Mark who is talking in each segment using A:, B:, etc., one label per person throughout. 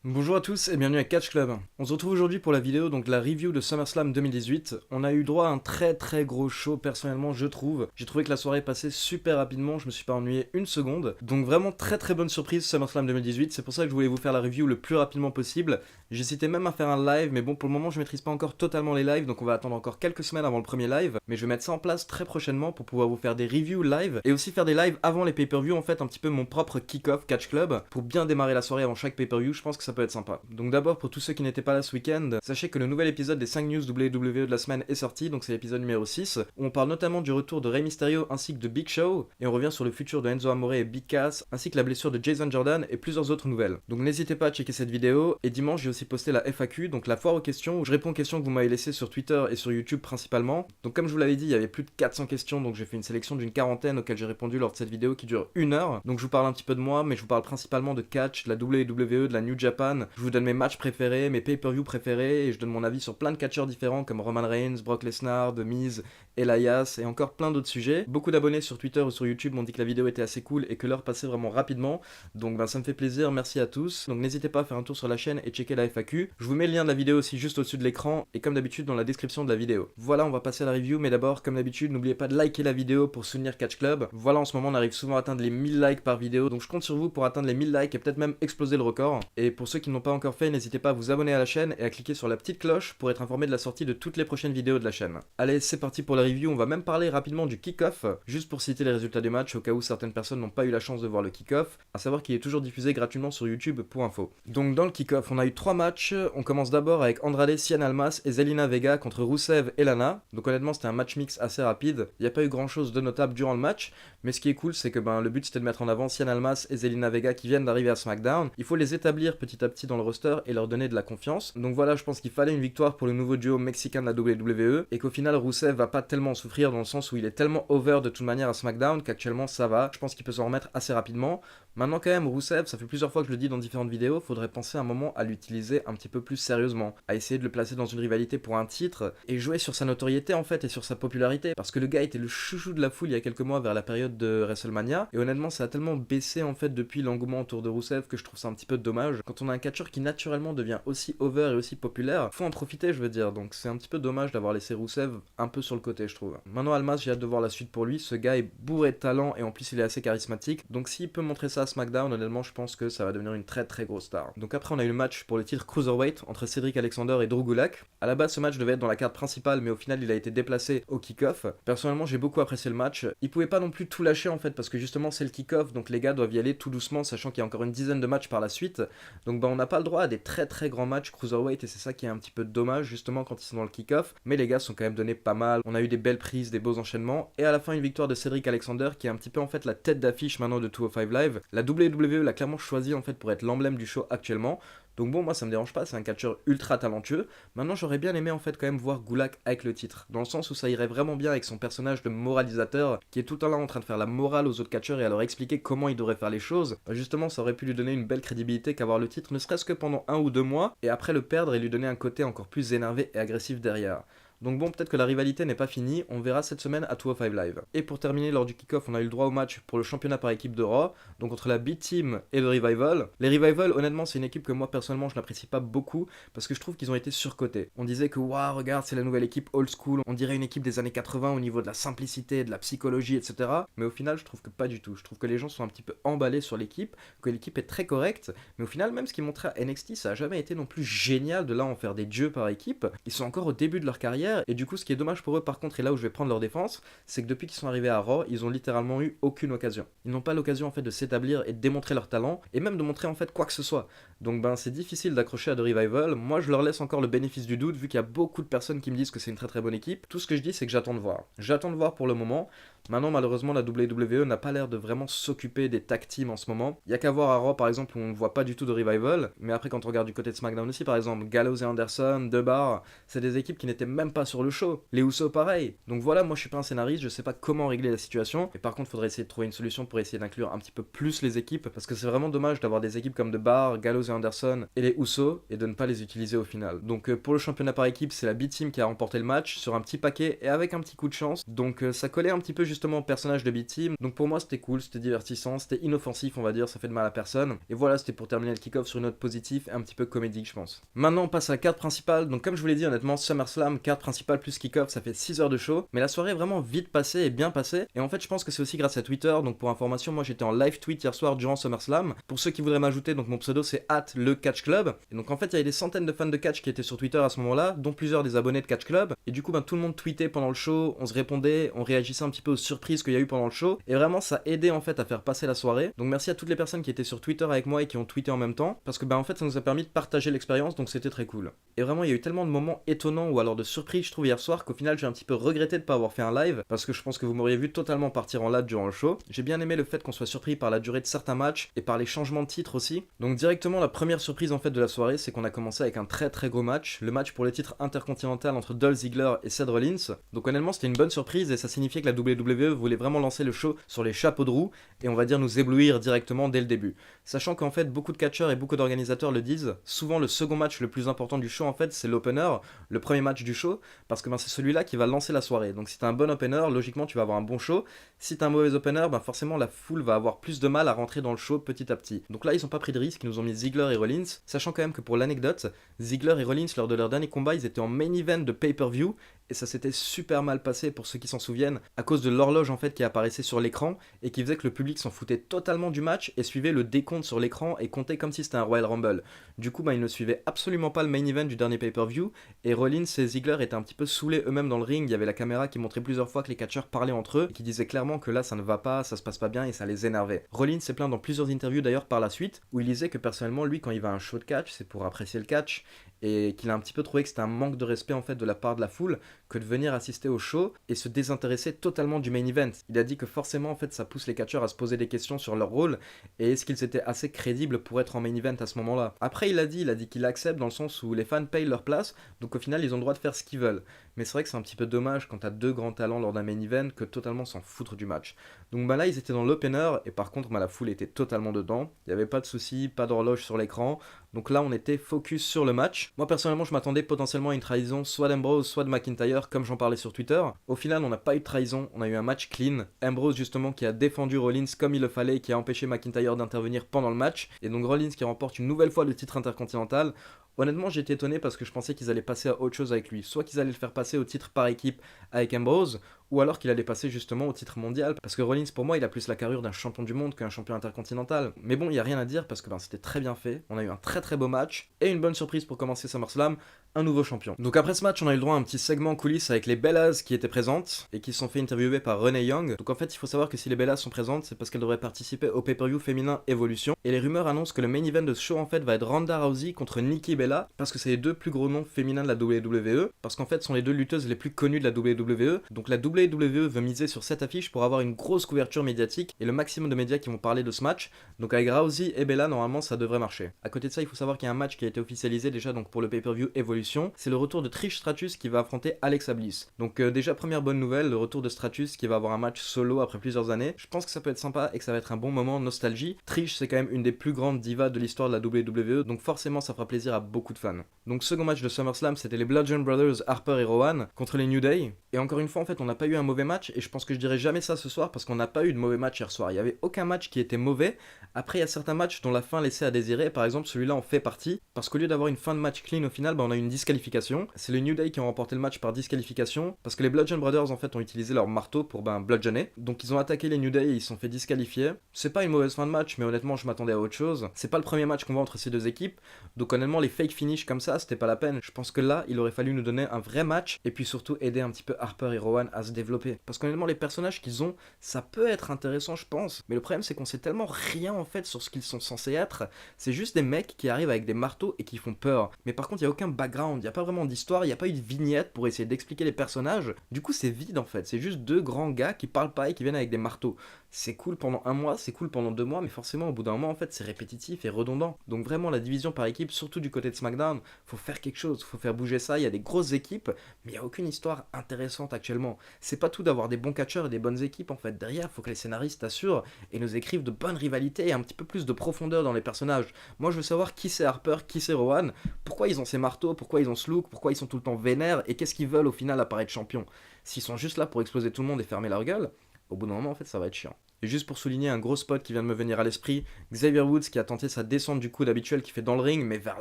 A: Bonjour à tous et bienvenue à Catch Club. On se retrouve aujourd'hui pour la vidéo, donc la review de SummerSlam 2018. On a eu droit à un très gros show personnellement je trouve. J'ai trouvé que la soirée passait super rapidement, je me suis pas ennuyé une seconde. Donc vraiment très bonne surprise SummerSlam 2018, c'est pour ça que je voulais vous faire la review le plus rapidement possible. J'hésitais même à faire un live, mais bon pour le moment je maîtrise pas encore totalement les lives, donc on va attendre encore quelques semaines avant le premier live. Mais je vais mettre ça en place très prochainement pour pouvoir vous faire des reviews live et aussi faire des lives avant les pay-per-view, en fait un petit peu mon propre kick-off Catch Club pour bien démarrer la soirée avant chaque pay-per-view. Je pense que ça peut être sympa. Donc d'abord pour tous ceux qui n'étaient pas là ce week-end, sachez que le nouvel épisode des 5 news WWE de la semaine est sorti, donc c'est l'épisode numéro 6, où on parle notamment du retour de Rey Mysterio ainsi que de Big Show, et on revient sur le futur de Enzo Amore et Big Cass, ainsi que la blessure de Jason Jordan et plusieurs autres nouvelles. Donc n'hésitez pas à checker cette vidéo, et dimanche j'ai aussi posté la FAQ, donc la foire aux questions, où je réponds aux questions que vous m'avez laissées sur Twitter et sur YouTube principalement. Donc comme je vous l'avais dit, il y avait plus de 400 questions, donc j'ai fait une sélection d'une quarantaine auxquelles j'ai répondu lors de cette vidéo qui dure 1 heure. Donc je vous parle un petit peu de moi, mais je vous parle principalement de catch, de la WWE, de la New Japan. Je vous donne mes matchs préférés, mes pay-per-view préférés, et je donne mon avis sur plein de catcheurs différents comme Roman Reigns, Brock Lesnar, The Miz, Elias et encore plein d'autres sujets. Beaucoup d'abonnés sur Twitter ou sur YouTube m'ont dit que la vidéo était assez cool et que l'heure passait vraiment rapidement, donc ça me fait plaisir, merci à tous. Donc n'hésitez pas à faire un tour sur la chaîne et checker la FAQ. Je vous mets le lien de la vidéo aussi juste au-dessus de l'écran et comme d'habitude dans la description de la vidéo. Voilà, on va passer à la review, mais d'abord comme d'habitude n'oubliez pas de liker la vidéo pour soutenir Catch Club. Voilà, en ce moment on arrive souvent à atteindre les 1000 likes par vidéo, donc je compte sur vous pour atteindre les 1000 likes et peut-être même exploser le record. Et pour ceux qui n'ont pas encore fait, n'hésitez pas à vous abonner à la chaîne et à cliquer sur la petite cloche pour être informé de la sortie de toutes les prochaines vidéos de la chaîne. Allez, c'est parti pour la review, on va même parler rapidement du kick-off, juste pour citer les résultats du match au cas où certaines personnes n'ont pas eu la chance de voir le kick-off, à savoir qu'il est toujours diffusé gratuitement sur YouTube pour info. Donc dans le kick-off, on a eu 3 matchs, on commence d'abord avec Andrade Cien Almas et Zelina Vega contre Rusev et Lana. Donc honnêtement c'était un match mix assez rapide, il n'y a pas eu grand chose de notable durant le match, mais ce qui est cool c'est que le but c'était de mettre en avant Cien Almas et Zelina Vega qui viennent d'arriver à SmackDown. Il faut les établir petit à petit dans le roster et leur donner de la confiance. Donc voilà, je pense qu'il fallait une victoire pour le nouveau duo mexicain de la WWE et qu'au final Rusev va pas tellement souffrir dans le sens où il est tellement over de toute manière à SmackDown qu'actuellement ça va, je pense qu'il peut s'en remettre assez rapidement. Maintenant quand même Rusev, ça fait plusieurs fois que je le dis dans différentes vidéos, faudrait penser un moment à l'utiliser un petit peu plus sérieusement, à essayer de le placer dans une rivalité pour un titre et jouer sur sa notoriété en fait et sur sa popularité, parce que le gars était le chouchou de la foule il y a quelques mois vers la période de WrestleMania et honnêtement ça a tellement baissé en fait depuis l'engouement autour de Rusev que je trouve ça un petit peu dommage. Quand on a un catcheur qui naturellement devient aussi over et aussi populaire, faut en profiter je veux dire, donc c'est un petit peu dommage d'avoir laissé Rusev un peu sur le côté je trouve. Maintenant Almas, j'ai hâte de voir la suite pour lui, ce gars est bourré de talent et en plus il est assez charismatique, donc s'il peut montrer ça à SmackDown, honnêtement je pense que ça va devenir une très grosse star. Donc après on a eu le match pour le titre Cruiserweight entre Cedric Alexander et Drew Gulak. À la base ce match devait être dans la carte principale mais au final il a été déplacé au kick-off. Personnellement j'ai beaucoup apprécié le match, il pouvait pas non plus tout lâcher en fait parce que justement c'est le kick-off, donc les gars doivent y aller tout doucement sachant qu'il y a encore une dizaine de matchs par la suite, donc on n'a pas le droit à des très grands matchs Cruiserweight et c'est ça qui est un petit peu dommage justement quand ils sont dans le kick-off, mais les gars sont quand même donnés pas mal, on a eu des belles prises, des beaux enchaînements, et à la fin une victoire de Cedric Alexander qui est un petit peu en fait la tête d'affiche maintenant de 205 Live. La WWE l'a clairement choisi en fait pour être l'emblème du show actuellement. Donc bon, moi ça me dérange pas, c'est un catcheur ultra talentueux. Maintenant j'aurais bien aimé en fait quand même voir Gulak avec le titre, dans le sens où ça irait vraiment bien avec son personnage de moralisateur, qui est tout le temps là en train de faire la morale aux autres catcheurs et à leur expliquer comment ils devraient faire les choses. Justement ça aurait pu lui donner une belle crédibilité qu'avoir le titre, ne serait-ce que pendant 1 ou 2 mois, et après le perdre et lui donner un côté encore plus énervé et agressif derrière. Donc bon, peut-être que la rivalité n'est pas finie, on verra cette semaine à 205 Live. Et pour terminer, lors du kick-off, on a eu le droit au match pour le championnat par équipe de Raw, donc entre la B-Team et le Revival. Les Revival, honnêtement, c'est une équipe que moi personnellement je n'apprécie pas beaucoup, parce que je trouve qu'ils ont été surcotés. On disait que waouh, regarde, c'est la nouvelle équipe old school, on dirait une équipe des années 80 au niveau de la simplicité, de la psychologie, etc. Mais au final, je trouve que pas du tout. Je trouve que les gens sont un petit peu emballés sur l'équipe, que l'équipe est très correcte, mais au final, même ce qu'ils montraient à NXT, ça a jamais été non plus génial de là en faire des dieux par équipe. Ils sont encore au début de leur carrière, et du coup ce qui est dommage pour eux par contre, et là où je vais prendre leur défense, c'est que depuis qu'ils sont arrivés à Raw, ils ont littéralement eu aucune occasion. Ils n'ont pas l'occasion en fait de s'établir et de démontrer leur talent, et même de montrer en fait quoi que ce soit. Donc c'est difficile d'accrocher à The Revival. Moi je leur laisse encore le bénéfice du doute vu qu'il y a beaucoup de personnes qui me disent que c'est une très bonne équipe. Tout ce que je dis c'est que j'attends de voir. J'attends de voir pour le moment. Maintenant malheureusement la WWE n'a pas l'air de vraiment s'occuper des tag teams en ce moment. Il y a qu'à voir à Raw par exemple où on ne voit pas du tout de Revival, mais après quand on regarde du côté de SmackDown aussi par exemple, Gallows et Anderson, The Bar, c'est des équipes qui n'étaient même pas sur le show. Les Usos pareil. Donc voilà, moi je suis pas un scénariste, je sais pas comment régler la situation. Et par contre, faudrait essayer de trouver une solution pour essayer d'inclure un petit peu plus les équipes. Parce que c'est vraiment dommage d'avoir des équipes comme The Bar, Gallows et Anderson et les Usos et de ne pas les utiliser au final. Donc pour le championnat par équipe, c'est la B-Team qui a remporté le match sur un petit paquet et avec un petit coup de chance. Donc ça collait un petit peu justement au personnage de B-Team. Donc pour moi c'était cool, c'était divertissant, c'était inoffensif on va dire, ça fait de mal à personne. Et voilà, c'était pour terminer le kick-off sur une note positive et un petit peu comédique je pense. Maintenant on passe à la carte principale. Donc comme je vous l'ai dit honnêtement, SummerSlam, carte principale plus kick-off, ça fait 6 heures de show. Mais la soirée est vraiment vite passée et bien passée. Et en fait je pense que c'est aussi grâce à Twitter. Donc pour information, moi j'étais en live tweet hier soir durant SummerSlam. Pour ceux qui voudraient m'ajouter, donc mon pseudo c'est @lecatchclub. Et donc en fait il y avait des centaines de fans de catch qui étaient sur Twitter à ce moment-là, dont plusieurs des abonnés de Catch Club. Et du coup tout le monde tweetait pendant le show, on se répondait, on réagissait un petit peu aux surprises qu'il y a eu pendant le show. Et vraiment ça aidait en fait à faire passer la soirée. Donc merci à toutes les personnes qui étaient sur Twitter avec moi et qui ont tweeté en même temps. Parce que en fait ça nous a permis de partager l'expérience, donc c'était très cool. Et vraiment il y a eu tellement de moments étonnants ou alors de surprises je trouve hier soir qu'au final j'ai un petit peu regretté de pas avoir fait un live. Parce que je pense que vous m'auriez vu totalement partir en latte durant le show. J'ai bien aimé le fait qu'on soit surpris par la durée de certains matchs et par les changements de titre aussi. Donc directement la première surprise en fait de la soirée, c'est qu'on a commencé avec un très très gros match. Le match pour le titre intercontinental entre Dolph Ziggler et Seth Rollins. Donc honnêtement c'était une bonne surprise et ça signifiait que la WWE voulait vraiment lancer le show sur les chapeaux de roue et on va dire nous éblouir directement dès le début. Sachant qu'en fait beaucoup de catcheurs et beaucoup d'organisateurs le disent, souvent le second match le plus important du show en fait c'est l'opener, le premier match du show, parce que c'est celui-là qui va lancer la soirée. Donc si t'as un bon opener, logiquement tu vas avoir un bon show. Si t'as un mauvais opener, forcément la foule va avoir plus de mal à rentrer dans le show petit à petit. Donc là ils ont pas pris de risque, ils nous ont mis Ziggler et Rollins, sachant quand même que pour l'anecdote, Ziggler et Rollins lors de leur dernier combat ils étaient en main event de pay-per-view et ça s'était super mal passé pour ceux qui s'en souviennent à cause de l'horloge en fait qui apparaissait sur l'écran et qui faisait que le public s'en foutait totalement du match et suivait le décompte sur l'écran et comptait comme si c'était un Royal Rumble. Du coup ils ne suivaient absolument pas le main event du dernier pay-per-view et Rollins et Ziggler étaient un petit peu saoulés eux-mêmes dans le ring. Il y avait la caméra qui montrait plusieurs fois que les catcheurs parlaient entre eux et qui disaient clairement que là ça ne va pas, ça se passe pas bien et ça les énervait. Rollins s'est plaint dans plusieurs interviews d'ailleurs par la suite où il disait que personnellement lui quand il va à un show de catch c'est pour apprécier le catch et qu'il a un petit peu trouvé que c'était un manque de respect en fait de la part de la foule que de venir assister au show et se désintéresser totalement du main event. Il a dit que forcément en fait ça pousse les catcheurs à se poser des questions sur leur rôle et est-ce qu'ils étaient assez crédibles pour être en main event à ce moment-là. Après il a dit qu'il accepte dans le sens où les fans payent leur place, donc au final ils ont le droit de faire ce qu'ils veulent. Mais c'est vrai que c'est un petit peu dommage quand t'as deux grands talents lors d'un main event que totalement s'en foutre du match. Donc là ils étaient dans l'opener et par contre la foule était totalement dedans. Il n'y avait pas de soucis, pas d'horloge sur l'écran. Donc là on était focus sur le match. Moi personnellement je m'attendais potentiellement à une trahison soit d'Ambrose soit de McIntyre comme j'en parlais sur Twitter. Au final on n'a pas eu de trahison, on a eu un match clean. Ambrose justement qui a défendu Rollins comme il le fallait et qui a empêché McIntyre d'intervenir pendant le match. Et donc Rollins qui remporte une nouvelle fois le titre intercontinental. Honnêtement j'étais étonné parce que je pensais qu'ils allaient passer à autre chose avec lui. Soit qu'ils allaient le faire passer au titre par équipe avec Ambrose, ou alors qu'il allait passer justement au titre mondial, parce que Rollins pour moi il a plus la carrure d'un champion du monde qu'un champion intercontinental. Mais bon il n'y a rien à dire parce que c'était très bien fait, on a eu un très très beau match, et une bonne surprise pour commencer SummerSlam, un nouveau champion. Donc après ce match on a eu le droit à un petit segment coulisses avec les Bellas qui étaient présentes, et qui se sont fait interviewer par Renee Young. Donc en fait il faut savoir que si les Bellas sont présentes c'est parce qu'elles devraient participer au pay-per-view féminin Evolution, et les rumeurs annoncent que le main event de ce show en fait va être Ronda Rousey contre Nikki Bella, parce que c'est les deux plus gros noms féminins de la WWE, parce qu'en fait ce sont les deux lutteuses les plus connues de la WWE, donc la WWE veut miser sur cette affiche pour avoir une grosse couverture médiatique et le maximum de médias qui vont parler de ce match. Donc avec Rousey et Bella normalement ça devrait marcher. À côté de ça il faut savoir qu'il y a un match qui a été officialisé déjà donc pour le pay-per-view Evolution, c'est le retour de Trish Stratus qui va affronter Alexa Bliss. Donc déjà première bonne nouvelle, le retour de Stratus qui va avoir un match solo après plusieurs années. Je pense que ça peut être sympa et que ça va être un bon moment nostalgie. Trish c'est quand même une des plus grandes divas de l'histoire de la WWE, donc forcément ça fera plaisir à beaucoup de fans. Donc second match de SummerSlam c'était les Bludgeon Brothers Harper et Rowan contre les New Day, et encore une fois en fait on n'a pas eu un mauvais match, et je pense que je dirais jamais ça ce soir parce qu'on n'a pas eu de mauvais match hier soir. Il n'y avait aucun match qui était mauvais. Après il y a certains matchs dont la fin laissait à désirer, par exemple celui-là en fait partie, parce qu'au lieu d'avoir une fin de match clean au final on a eu une disqualification. C'est les New Day qui ont remporté le match par disqualification, parce que les Bludgeon Brothers en fait ont utilisé leur marteau pour bludgeonner, donc ils ont attaqué les New Day et ils se sont fait disqualifier. C'est pas une mauvaise fin de match, mais honnêtement je m'attendais à autre chose. C'est pas le premier match qu'on voit entre ces deux équipes, donc honnêtement les fake finish comme ça c'était pas la peine. Je pense que là il aurait fallu nous donner un vrai match et puis surtout aider un petit peu Harper et Rowan à se développer, parce qu'honnêtement les personnages qu'ils ont ça peut être intéressant je pense, mais le problème c'est qu'on sait tellement rien en fait sur ce qu'ils sont censés être. C'est juste des mecs qui arrivent avec des marteaux et qui font peur, mais par contre il y a aucun background, il y a pas vraiment d'histoire, il y a pas eu de vignette pour essayer d'expliquer les personnages. Du coup c'est vide en fait, c'est juste deux grands gars qui parlent pas et qui viennent avec des marteaux. C'est cool pendant un mois, c'est cool pendant 2 mois, mais forcément au bout d'un moment en fait c'est répétitif et redondant. Donc vraiment la division par équipe, surtout du côté de de SmackDown, faut faire quelque chose, faut faire bouger ça, il y a des grosses équipes, mais il n'y a aucune histoire intéressante actuellement. C'est pas tout d'avoir des bons catcheurs et des bonnes équipes en fait, derrière, faut que les scénaristes assurent et nous écrivent de bonnes rivalités et un petit peu plus de profondeur dans les personnages. Moi je veux savoir qui c'est Harper, qui c'est Rowan, pourquoi ils ont ces marteaux, pourquoi ils ont ce look, pourquoi ils sont tout le temps vénères et qu'est-ce qu'ils veulent au final apparaître champion. S'ils sont juste là pour exploser tout le monde et fermer leur gueule, au bout d'un moment en fait ça va être chiant. Et juste pour souligner un gros spot qui vient de me venir à l'esprit, Xavier Woods qui a tenté sa descente du coude habituelle qu'il fait dans le ring, mais vers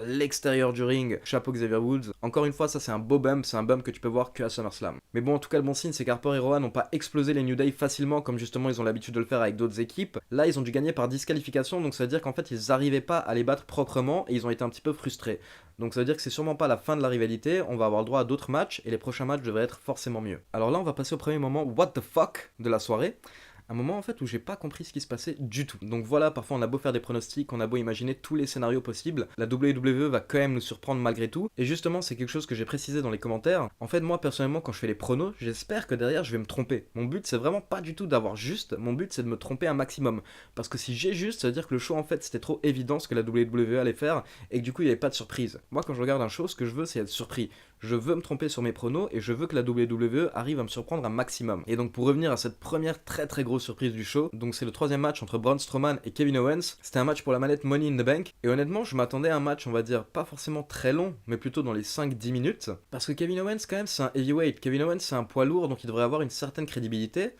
A: l'extérieur du ring. Chapeau Xavier Woods. Encore une fois, ça c'est un beau bump, c'est un bump que tu peux voir que à SummerSlam. Mais bon, en tout cas, le bon signe, c'est qu'Harper et Rowan n'ont pas explosé les New Day facilement, comme justement ils ont l'habitude de le faire avec d'autres équipes. Là, ils ont dû gagner par disqualification, donc ça veut dire qu'en fait, ils n'arrivaient pas à les battre proprement et ils ont été un petit peu frustrés. Donc ça veut dire que c'est sûrement pas la fin de la rivalité, on va avoir le droit à d'autres matchs et les prochains matchs devraient être forcément mieux. Alors là, on va passer au premier moment what the fuck de la soirée. Un moment en fait où j'ai pas compris ce qui se passait du tout. Donc voilà, parfois on a beau faire des pronostics, on a beau imaginer tous les scénarios possibles, la WWE va quand même nous surprendre malgré tout. Et justement, c'est quelque chose que j'ai précisé dans les commentaires. En fait, moi personnellement, quand je fais les pronos, j'espère que derrière je vais me tromper. Mon but c'est vraiment pas du tout d'avoir juste, mon but c'est de me tromper un maximum. Parce que si j'ai juste, ça veut dire que le show en fait c'était trop évident ce que la WWE allait faire et que du coup il n'y avait pas de surprise. Moi quand je regarde un show, ce que je veux c'est être surpris. Je veux me tromper sur mes pronos et je veux que la WWE arrive à me surprendre un maximum. Et donc pour revenir à cette première très grosse surprise du show, donc c'est le troisième match entre Braun Strowman et Kevin Owens. C'était un match pour la mallette Money in the Bank. Et honnêtement, je m'attendais à un match, on va dire, pas forcément très long, mais plutôt dans les 5-10 minutes. Parce que Kevin Owens, quand même, c'est un heavyweight. Kevin Owens, c'est un poids lourd, donc il devrait avoir une certaine crédibilité.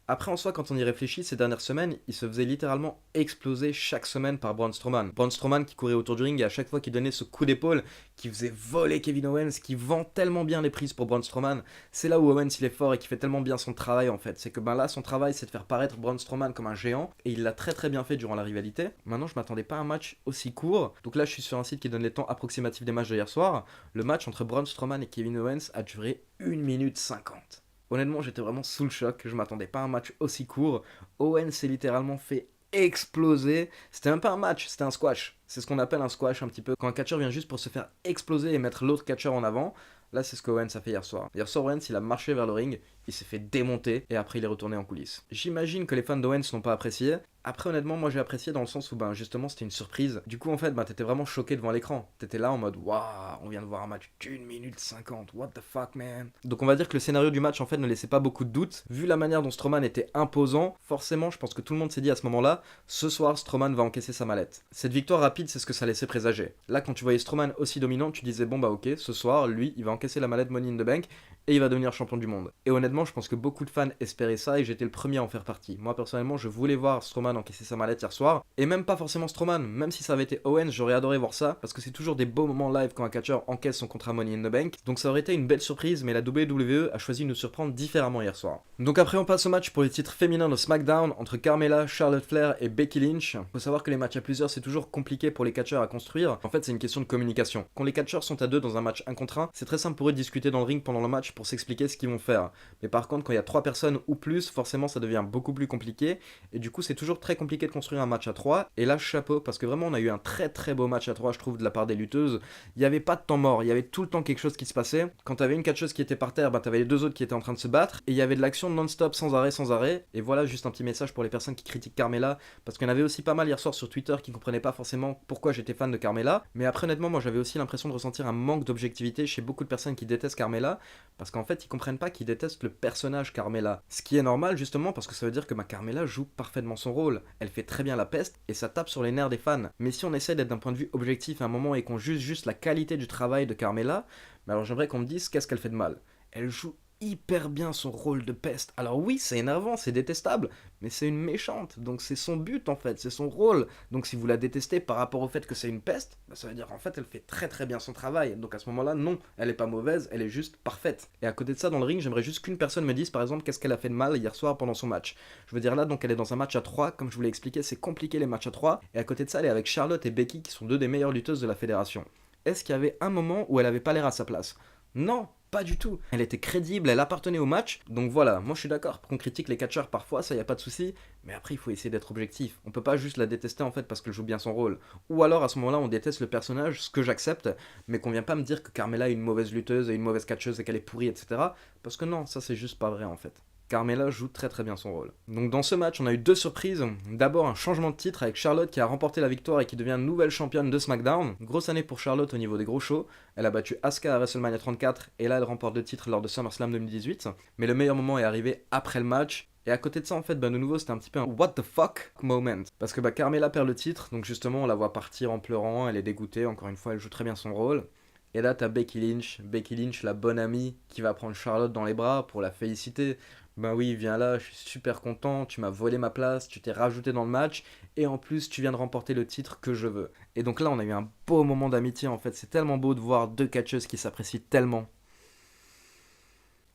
A: Après, en soi, quand on y réfléchit, ces dernières semaines, il se faisait littéralement exploser chaque semaine par Braun Strowman. Braun Strowman qui courait autour du ring et à chaque fois qu'il donnait ce coup d'épaule, qui faisait voler Kevin Owens, qui vend tellement bien les prises pour Braun Strowman, c'est là où Owens il est fort et qui fait tellement bien son travail en fait. C'est que ben là, son travail, c'est de faire paraître Braun Strowman comme un géant et il l'a très bien fait durant la rivalité. Maintenant, je m'attendais pas à un match aussi court. Donc là, je suis sur un site qui donne les temps approximatifs des matchs de hier soir. Le match entre Braun Strowman et Kevin Owens a duré 1 minute 50. Honnêtement, j'étais vraiment sous le choc, je m'attendais pas à un match aussi court. Owen s'est littéralement fait exploser. C'était même pas un match, c'était un squash. C'est ce qu'on appelle un squash un petit peu. Quand un catcheur vient juste pour se faire exploser et mettre l'autre catcheur en avant, là c'est ce qu'Owens a fait hier soir. Hier soir, Owens il a marché vers le ring, il s'est fait démonter et après il est retourné en coulisses. J'imagine que les fans d'Owens n'ont pas apprécié. Après honnêtement moi j'ai apprécié dans le sens où ben justement c'était une surprise. Du coup en fait ben t'étais vraiment choqué devant l'écran. T'étais là en mode waouh, on vient de voir un match d'1 minute 50, what the fuck man. Donc on va dire que le scénario du match en fait ne laissait pas beaucoup de doutes. Vu la manière dont Strowman était imposant, forcément je pense que tout le monde s'est dit à ce moment-là, ce soir Strowman va encaisser sa mallette. Cette victoire rapide c'est ce que ça laissait présager. Là quand tu voyais Strowman aussi dominant tu disais bon bah ok ce soir lui il va encaisser la mallette Money in the Bank et il va devenir champion du monde. Et honnêtement je pense que beaucoup de fans espéraient ça et j'étais le premier à en faire partie. Moi personnellement je voulais voir Strowman encaisser sa mallette hier soir, et même pas forcément Strowman, même si ça avait été Owens, j'aurais adoré voir ça, parce que c'est toujours des beaux moments live quand un catcheur encaisse son contrat Money in the Bank, donc ça aurait été une belle surprise, mais la WWE a choisi de nous surprendre différemment hier soir. Donc après on passe au match pour les titres féminins de SmackDown, entre Carmella, Charlotte Flair et Becky Lynch. Faut savoir que les matchs à plusieurs c'est toujours compliqué pour les catcheurs à construire, en fait c'est une question de communication. Quand les catcheurs sont à deux dans un match 1 contre 1, c'est très simple pour eux de discuter dans le ring pendant le match pour s'expliquer ce qu'ils vont faire. Mais par contre quand il y a 3 personnes ou plus, forcément ça devient beaucoup plus compliqué, et du coup c'est toujours très compliqué de construire un match à 3, et là chapeau, parce que vraiment on a eu un très beau match à 3 je trouve de la part des lutteuses. Il n'y avait pas de temps mort, il y avait tout le temps quelque chose qui se passait. Quand t'avais une catcheuse qui était par terre, bah t'avais les deux autres qui étaient en train de se battre, et il y avait de l'action non-stop, sans arrêt, et voilà juste un petit message pour les personnes qui critiquent Carmella, parce qu'il y en avait aussi pas mal hier soir sur Twitter qui comprenaient pas forcément pourquoi j'étais fan de Carmella, mais après honnêtement moi j'avais aussi l'impression de ressentir un manque d'objectivité chez beaucoup de personnes qui détestent Carmella, parce qu'en fait ils comprennent pas qu'ils détestent le personnage Carmella. Ce qui est normal justement parce que ça veut dire que ma Carmella joue parfaitement son rôle, elle fait très bien la peste, et ça tape sur les nerfs des fans. Mais si on essaie d'être d'un point de vue objectif à un moment et qu'on juge juste la qualité du travail de Carmella, alors j'aimerais qu'on me dise qu'est-ce qu'elle fait de mal. Elle joue hyper bien son rôle de peste. Alors oui, c'est énervant, c'est détestable, mais c'est une méchante, donc c'est son but en fait, c'est son rôle. Donc si vous la détestez par rapport au fait que c'est une peste, bah, ça veut dire en fait elle fait très bien son travail. Donc à ce moment-là, non, elle est pas mauvaise, elle est juste parfaite. Et à côté de ça, dans le ring, j'aimerais juste qu'une personne me dise par exemple qu'est-ce qu'elle a fait de mal hier soir pendant son match. Je veux dire là, donc elle est dans un match à 3, comme je vous l'ai expliqué, c'est compliqué les matchs à 3, et à côté de ça, elle est avec Charlotte et Becky qui sont deux des meilleures lutteuses de la fédération. Est-ce qu'il y avait un moment où elle avait pas l'air à sa place? Non, pas du tout. Elle était crédible, elle appartenait au match. Donc voilà, moi je suis d'accord pour qu'on critique les catcheurs parfois, ça y a pas de souci. Mais après il faut essayer d'être objectif. On peut pas juste la détester en fait parce qu'elle joue bien son rôle. Ou alors à ce moment-là on déteste le personnage, ce que j'accepte, mais qu'on vient pas me dire que Carmella est une mauvaise lutteuse et une mauvaise catcheuse et qu'elle est pourrie, etc. Parce que non, ça c'est juste pas vrai en fait. Carmella joue très très bien son rôle. Donc dans ce match, on a eu 2 surprises. D'abord un changement de titre avec Charlotte qui a remporté la victoire et qui devient nouvelle championne de SmackDown. Grosse année pour Charlotte au niveau des gros shows. Elle a battu Asuka à WrestleMania 34 et là elle remporte le titre lors de SummerSlam 2018. Mais le meilleur moment est arrivé après le match. Et à côté de ça, en fait, de nouveau, c'était un petit peu un what the fuck moment. Parce que Carmella perd le titre, donc justement, on la voit partir en pleurant, elle est dégoûtée, encore une fois, elle joue très bien son rôle. Et là, t'as Becky Lynch, la bonne amie, qui va prendre Charlotte dans les bras pour la féliciter. Ben oui, viens là, je suis super content, tu m'as volé ma place, tu t'es rajouté dans le match, et en plus, tu viens de remporter le titre que je veux. Et donc là, on a eu un beau moment d'amitié, en fait, c'est tellement beau de voir 2 catcheuses qui s'apprécient tellement.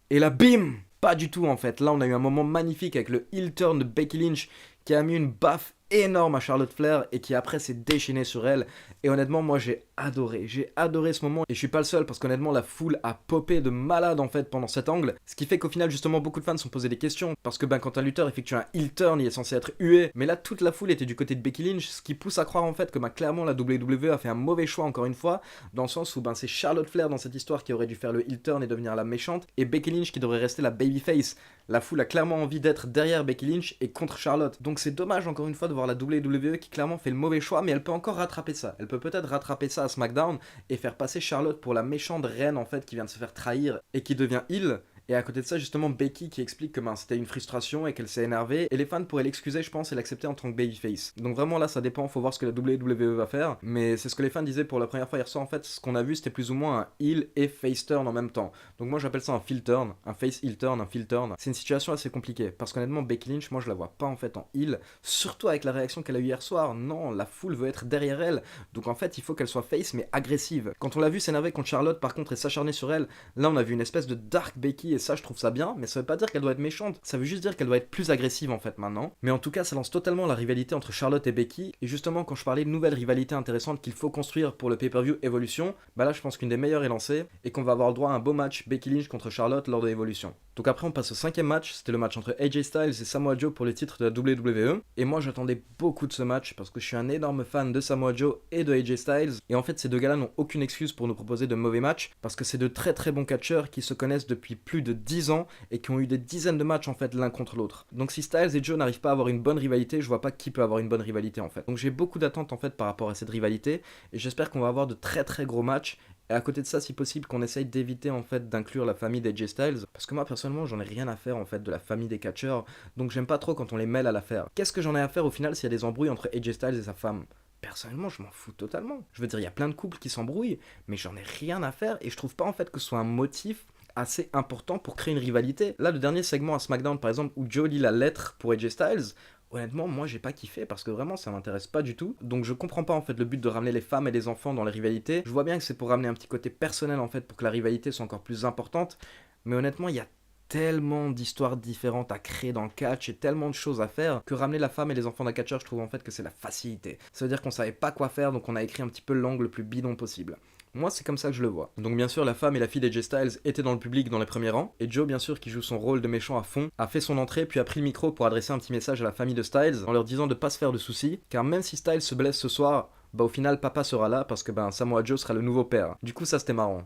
A: Et là, bim! Pas du tout en fait. Là, on a eu un moment magnifique avec le heel turn de Becky Lynch qui a mis une baffe énorme à Charlotte Flair et qui après s'est déchaîné sur elle. Et honnêtement, moi j'ai adoré ce moment. Et je suis pas le seul parce qu'honnêtement, la foule a popé de malade en fait pendant cet angle. Ce qui fait qu'au final, justement, beaucoup de fans se sont posé des questions. Parce que quand un lutteur effectue un heel turn, il est censé être hué. Mais là, toute la foule était du côté de Becky Lynch, ce qui pousse à croire en fait que clairement la WWE a fait un mauvais choix encore une fois. Dans le sens où c'est Charlotte Flair dans cette histoire qui aurait dû faire le heel turn et devenir la méchante. Et Becky Lynch qui devrait rester la babyface. La foule a clairement envie d'être derrière Becky Lynch et contre Charlotte. Donc c'est dommage encore une fois de voir la WWE qui clairement fait le mauvais choix, mais elle peut encore rattraper ça. Elle peut peut-être rattraper ça à SmackDown et faire passer Charlotte pour la méchante reine en fait qui vient de se faire trahir et qui devient heel. Et à côté de ça, justement, Becky qui explique que c'était une frustration et qu'elle s'est énervée. Et les fans pourraient l'excuser, je pense, et l'accepter en tant que babyface. Donc vraiment là, ça dépend, faut voir ce que la WWE va faire. Mais c'est ce que les fans disaient pour la première fois hier soir. En fait, ce qu'on a vu, c'était plus ou moins un heel et face turn en même temps. Donc moi, j'appelle ça un heel turn, un face heel turn, un heel turn. C'est une situation assez compliquée. Parce qu'honnêtement, Becky Lynch, moi, je la vois pas en fait en heel. Surtout avec la réaction qu'elle a eue hier soir. Non, la foule veut être derrière elle. Donc en fait, il faut qu'elle soit face, mais agressive. Quand on l'a vu s'énerver contre Charlotte, par contre, et s'acharner sur elle, là, on a vu une espèce de dark Becky. Et ça, je trouve ça bien, mais ça veut pas dire qu'elle doit être méchante, ça veut juste dire qu'elle doit être plus agressive en fait maintenant. Mais en tout cas, ça lance totalement la rivalité entre Charlotte et Becky, et justement quand je parlais de nouvelles rivalités intéressantes qu'il faut construire pour le pay-per-view Evolution, là je pense qu'une des meilleures est lancée, et qu'on va avoir le droit à un beau match Becky Lynch contre Charlotte lors de Evolution. Donc après on passe au 5ème match, c'était le match entre AJ Styles et Samoa Joe pour le titre de la WWE, et moi j'attendais beaucoup de ce match parce que je suis un énorme fan de Samoa Joe et de AJ Styles, et en fait ces deux gars-là n'ont aucune excuse pour nous proposer de mauvais matchs, parce que c'est de très très bons catcheurs qui se connaissent depuis plus de 10 ans et qui ont eu des dizaines de matchs en fait l'un contre l'autre. Donc si Styles et Joe n'arrivent pas à avoir une bonne rivalité, je vois pas qui peut avoir une bonne rivalité en fait. Donc j'ai beaucoup d'attentes en fait par rapport à cette rivalité, et j'espère qu'on va avoir de très très gros matchs. Et à côté de ça, si possible, qu'on essaye d'éviter en fait d'inclure la famille d'AJ Styles, parce que moi personnellement j'en ai rien à faire en fait de la famille des catcheurs, donc j'aime pas trop quand on les mêle à l'affaire. Qu'est-ce que j'en ai à faire au final s'il y a des embrouilles entre AJ Styles et sa femme? Personnellement, je m'en fous totalement. Je veux dire, il y a plein de couples qui s'embrouillent, mais j'en ai rien à faire et je trouve pas en fait que ce soit un motif assez important pour créer une rivalité. Là, le dernier segment à SmackDown par exemple où Joe lit la lettre pour AJ Styles, honnêtement, moi j'ai pas kiffé parce que vraiment ça m'intéresse pas du tout. Donc je comprends pas en fait le but de ramener les femmes et les enfants dans les rivalités. Je vois bien que c'est pour ramener un petit côté personnel en fait pour que la rivalité soit encore plus importante. Mais honnêtement, il y a tellement d'histoires différentes à créer dans le catch et tellement de choses à faire que ramener la femme et les enfants d'un catcheur, je trouve en fait que c'est la facilité. Ça veut dire qu'on savait pas quoi faire, donc on a écrit un petit peu l'angle le plus bidon possible. Moi, c'est comme ça que je le vois. Donc bien sûr, la femme et la fille d'AJ Styles étaient dans le public dans les premiers rangs, et Joe, bien sûr, qui joue son rôle de méchant à fond, a fait son entrée puis a pris le micro pour adresser un petit message à la famille de Styles en leur disant de pas se faire de soucis, car même si Styles se blesse ce soir, au final papa sera là parce que Samoa Joe sera le nouveau père. Du coup ça c'était marrant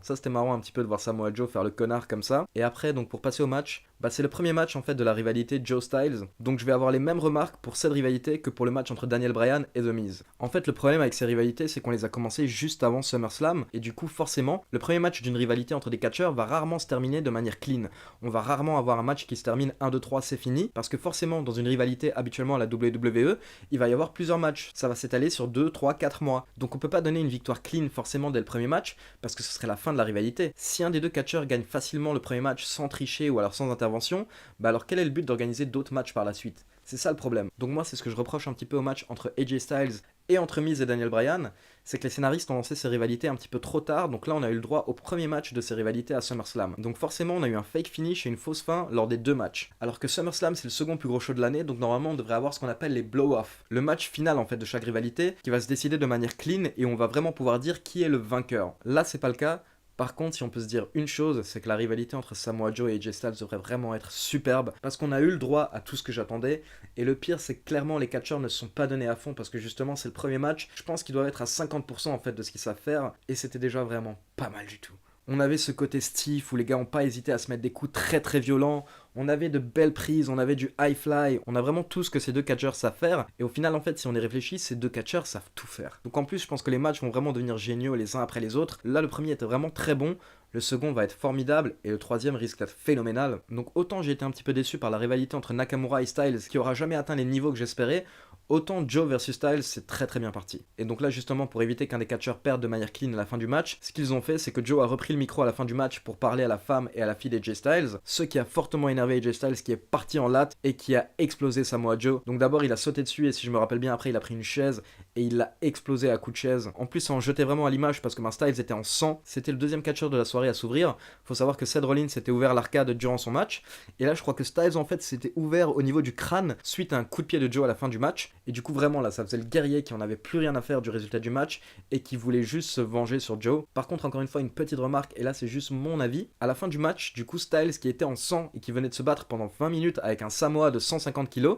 A: un petit peu de voir Samoa Joe faire le connard comme ça. Et après donc pour passer au match, c'est le premier match en fait de la rivalité Joe Styles, donc je vais avoir les mêmes remarques pour cette rivalité que pour le match entre Daniel Bryan et The Miz. En fait le problème avec ces rivalités c'est qu'on les a commencées juste avant SummerSlam, et du coup forcément le premier match d'une rivalité entre des catcheurs va rarement se terminer de manière clean. On va rarement avoir un match qui se termine 1-2-3 c'est fini, parce que forcément dans une rivalité habituellement à la WWE, il va y avoir plusieurs matchs, ça va s'étaler sur 2, 3, 4 mois. Donc on peut pas donner une victoire clean forcément dès le premier match, parce que ce serait la fin de la rivalité. Si un des deux catcheurs gagne facilement le premier match sans tricher ou alors sans intervention, alors quel est le but d'organiser d'autres matchs par la suite? C'est ça le problème. Donc moi c'est ce que je reproche un petit peu au match entre AJ Styles et entre Miz et Daniel Bryan, c'est que les scénaristes ont lancé ces rivalités un petit peu trop tard, donc là on a eu le droit au premier match de ces rivalités à SummerSlam. Donc forcément on a eu un fake finish et une fausse fin lors des deux matchs. Alors que SummerSlam c'est le second plus gros show de l'année, donc normalement on devrait avoir ce qu'on appelle les blow-off. Le match final en fait de chaque rivalité qui va se décider de manière clean et on va vraiment pouvoir dire qui est le vainqueur. Là c'est pas le cas. Par contre, si on peut se dire une chose, c'est que la rivalité entre Samoa Joe et AJ Styles devrait vraiment être superbe, parce qu'on a eu le droit à tout ce que j'attendais, et le pire c'est que clairement les catcheurs ne se sont pas donnés à fond, parce que justement c'est le premier match, je pense qu'ils doivent être à 50% en fait de ce qu'ils savent faire, et c'était déjà vraiment pas mal du tout. On avait ce côté stiff où les gars ont pas hésité à se mettre des coups très très violents, On avait de belles prises, on avait du high fly, on a vraiment tout ce que ces deux catcheurs savent faire. Et au final, en fait, si on y réfléchit, ces deux catcheurs savent tout faire. Donc en plus, je pense que les matchs vont vraiment devenir géniaux les uns après les autres. Là, le premier était vraiment très bon. Le second va être formidable et le troisième risque d'être phénoménal. Donc autant j'ai été un petit peu déçu par la rivalité entre Nakamura et Styles qui aura jamais atteint les niveaux que j'espérais, autant Joe versus Styles c'est très très bien parti. Et donc là justement pour éviter qu'un des catcheurs perde de manière clean à la fin du match, ce qu'ils ont fait c'est que Joe a repris le micro à la fin du match pour parler à la femme et à la fille d'AJ Styles, ce qui a fortement énervé AJ Styles qui est parti en latte et qui a explosé Samoa Joe. Donc d'abord il a sauté dessus et si je me rappelle bien après il a pris une chaise et il l'a explosé à coups de chaise. En plus ça en jetait vraiment à l'image parce que Styles était en sang, c'était le deuxième catcheur de la soirée à s'ouvrir. Faut savoir que Seth Rollins s'était ouvert l'arcade durant son match et là je crois que Styles en fait s'était ouvert au niveau du crâne suite à un coup de pied de Joe à la fin du match et du coup vraiment là ça faisait le guerrier qui en avait plus rien à faire du résultat du match et qui voulait juste se venger sur Joe. Par contre encore une fois une petite remarque et là c'est juste mon avis, à la fin du match du coup Styles qui était en sang et qui venait de se battre pendant 20 minutes avec un Samoa de 150 kg